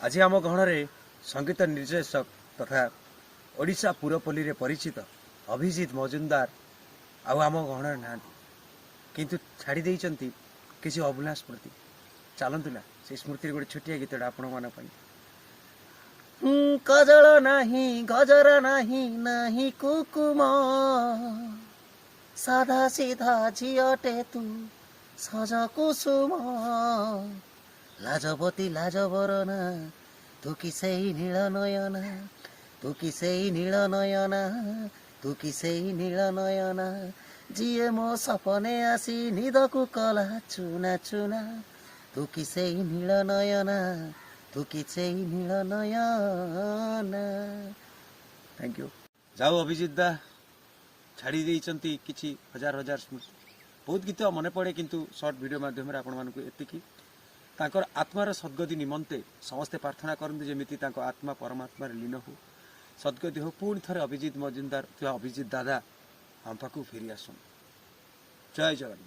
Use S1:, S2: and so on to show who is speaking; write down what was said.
S1: आज आम गहन संगीत निर्देशक तथा ओडिशा पुरपल्ली रे परिचित अभिजीत मजुमदार आम गहन ना किंतु छाड़ी देइचंती किसी अभुला स्मृति चलतु ना से स्मृति गोटे छोटिया गीतटा आपण मन कजल नाही गजर नाही नाही कुकुम साधा सीधा झियटे तू सज कुसुम लाजवती लाजबरना तू किसे नील नयना तू किसे नील नयना तू किसे नील नयना जिए मो सपने आसी निदकु कला चुना चुना तू किसे नील नयना तू किसे नील नयना। Thank you. जाओ अभिजीत दा छाड़ी देइचंती किछि हजार हजार स्मृति बहुत गीत मन पड़े किंतु शॉर्ट वीडियो माध्यम रे आपण मानकु एतिकी तांकर आत्मार सद्गति निमंते समस्ते प्रार्थना करते जमी आत्मा परमात्मा लीन हो सद्गति हो पुणी थे अभिजीत मजुमदार अभिजीत दादा हम पाक फेरी आसन। जय जगन्नाथ।